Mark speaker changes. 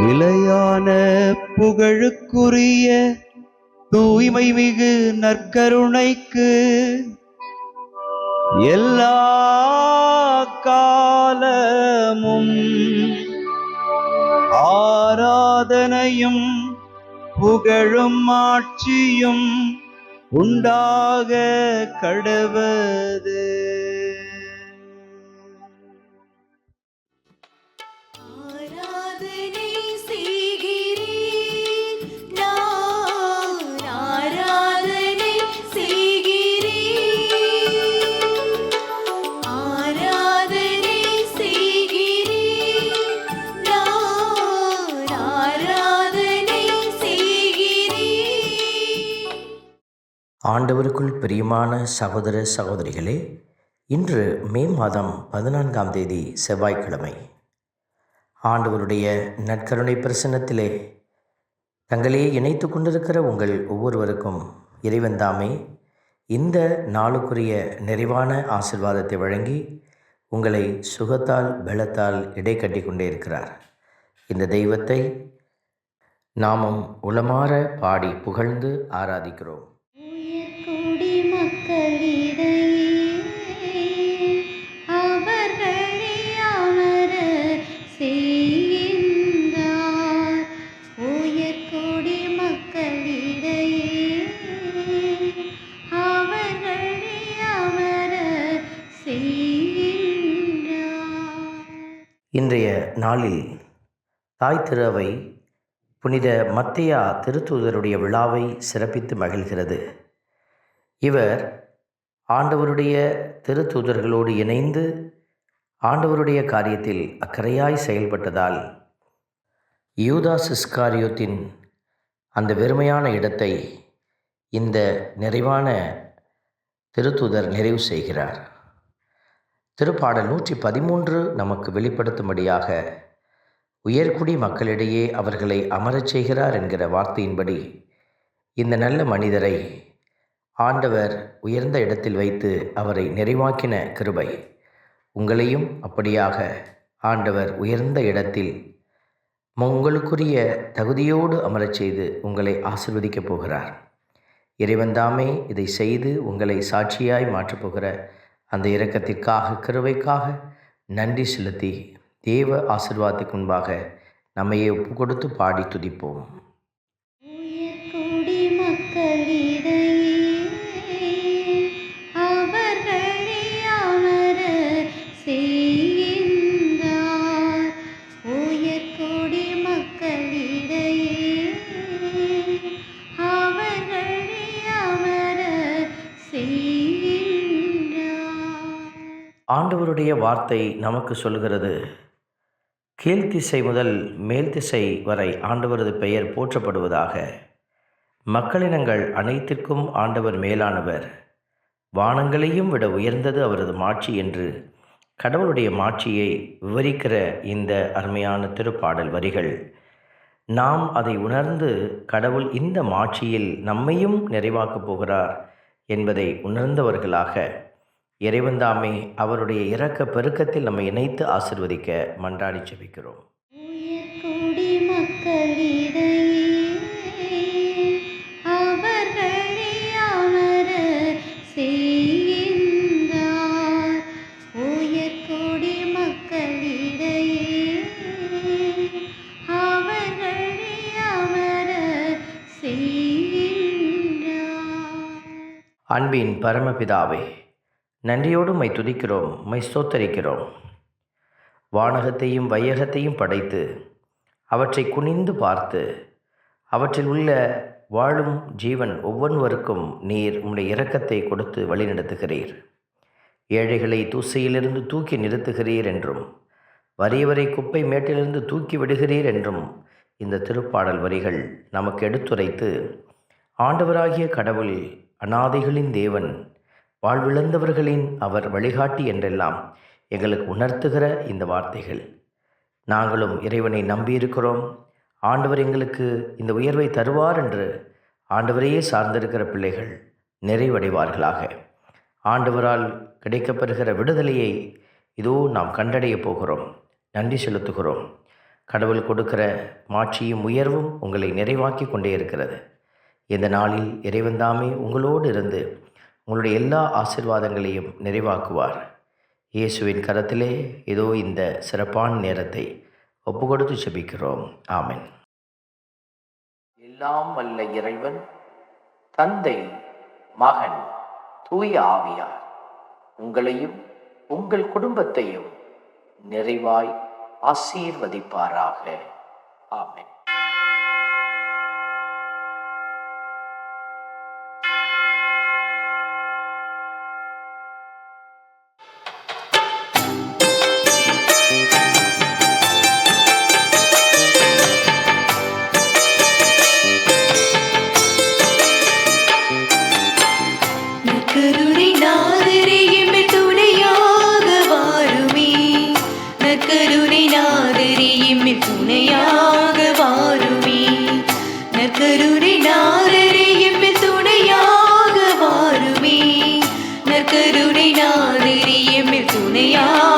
Speaker 1: நிலையான புகழுக்குரிய தூய்மை மிகு நற்கருணைக்கு எல்லா காலமும் ஆராதனையும் புகழும் ஆட்சியும் உண்டாக கடவது.
Speaker 2: ஆண்டவருக்குள் பிரியமான சகோதர சகோதரிகளே, இன்று மே மாதம் 14ஆம் தேதி செவ்வாய்க்கிழமை. ஆண்டவருடைய நற்கருணை பிரசன்னத்திலே தங்களே இணைத்து கொண்டிருக்கிற உங்கள் ஒவ்வொருவருக்கும் இறைவன் தாமே இந்த நாளுக்குரிய நிறைவான ஆசீர்வாதத்தை வழங்கி உங்களை சுகத்தால் பலத்தால் இடை கட்டி கொண்டே இருக்கிறார். இந்த தெய்வத்தை நாமும் உளமாற பாடி புகழ்ந்து ஆராதிக்கிறோம். இன்றைய நாளில் தாய் திரு அவை புனித மத்தேயா திருத்தூதருடைய விழாவை சிறப்பித்து மகிழ்கிறது. இவர் ஆண்டவருடைய திருத்தூதர்களோடு இணைந்து ஆண்டவருடைய காரியத்தில் அக்கறையாய் செயல்பட்டதால் யூதாஸ் இஸ்காரியோத்தின் அந்த வெறுமையான இடத்தை இந்த நிறைவான திருத்தூதர் நிறைவு செய்கிறார். திருப்பாடல் 113 நமக்கு வெளிப்படுத்தும்படியாக உயர்குடி மக்களிடையே அவர்களை அமரச் செய்கிறார் என்கிற வார்த்தையின்படி இந்த நல்ல மனிதரை ஆண்டவர் உயர்ந்த இடத்தில் வைத்து அவரை நிறைவாக்கின கிருபை உங்களையும் அப்படியாக ஆண்டவர் உயர்ந்த இடத்தில் உங்களுக்குரிய தகுதியோடு அமரச் செய்து உங்களை ஆசீர்வதிக்கப் போகிறார். இறைவன் தாமே இதை செய்து உங்களை சாட்சியாய் மாற்றப்போகிற அந்த இரக்கத்திற்காக கிருபைக்காக நன்றி செலுத்தி தேவ ஆசீர்வாதத்துக்கு முன்பாக நம்மையே ஒப்பு கொடுத்து பாடி துதிப்போம். ஆண்டவருடைய வார்த்தை நமக்கு சொல்கிறது, கீழ்த்திசை முதல் மேல் திசை வரை ஆண்டவரது பெயர் போற்றப்படுவதாக. மக்களினங்கள் அனைத்திற்கும் ஆண்டவர் மேலானவர், வானங்களையும் விட உயர்ந்தது அவரது மாட்சி என்று கடவுளுடைய மாட்சியை விவரிக்கிற இந்த அருமையான திருப்பாடல் வரிகள் நாம் அதை உணர்ந்து கடவுள் இந்த மாட்சியில் நம்மையும் நிறைவாக்கப் போகிறார் என்பதை உணர்ந்தவர்களாக இறைவன் தாமே அவருடைய இரக்க பெருக்கத்தில் நம்மை இணைத்து ஆசீர்வதிக்க மன்றாடி ஜெபிக்கிறோம். அன்பின் பரமபிதாவே, நன்றியோடு மை துதிக்கிறோம், மை ஸ்தோத்தரிக்கிறோம். வானகத்தையும் வையகத்தையும் படைத்து அவற்றை குனிந்து பார்த்து அவற்றில் உள்ள வாழும் ஜீவன் ஒவ்வொருவருக்கும் நீர் உம்முடைய இரக்கத்தை கொடுத்து வழிநடத்துகிறீர். ஏழைகளை தூசையிலிருந்து தூக்கி நிறுத்துகிறீர் என்றும் வறியவரை குப்பை மேட்டிலிருந்து தூக்கி விடுகிறீர் என்றும் இந்த திருப்பாடல் வரிகள் நமக்கு எடுத்துரைத்து ஆண்டவராகிய கடவுள் அநாதைகளின் தேவன், வாழ்விழந்தவர்களின் அவர் வழிகாட்டி என்றெல்லாம் எங்களுக்கு உணர்த்துகிற இந்த வார்த்தைகள். நாங்களும் இறைவனை நம்பியிருக்கிறோம். ஆண்டவர் எங்களுக்கு இந்த உயர்வை தருவார் என்று ஆண்டவரையே சார்ந்திருக்கிற பிள்ளைகள் நிறைவடைவார்களாக. ஆண்டவரால் கிடைக்கப்பெறுகிற விடுதலையை இதோ நாம் கண்டடைய போகிறோம். நன்றி செலுத்துகிறோம். கடவுள் கொடுக்கிற மாட்சியும் உயர்வும் உங்களை நிறைவாக்கி கொண்டே இருக்கிறது. இந்த நாளில் இறைவன் தாமே உங்களோடு இருந்து உங்களுடைய எல்லா ஆசீர்வாதங்களையும் நிறைவாக்குவார். இயேசுவின் கரத்திலே இதோ இந்த சிறப்பான நேரத்தை ஒப்பு கொடுத்து ஜெபிக்கிறோம். ஆமென். எல்லாம் வல்ல இறைவன் தந்தை, மகன், தூய ஆவியார் உங்களையும் உங்கள் குடும்பத்தையும் நிறைவாய் ஆசீர்வதிப்பாராக. ஆமென்.
Speaker 3: நற்கருணை நாதரே எம்மில் துணையாக வாருமே. நற்கருணை நாதரே எம்மில் துணையாக வாருமே. நற்கருணை நாதரே எம்மில் துணையாக வாருமே. நற்கருணை நாதரே எம்மில் துணையாக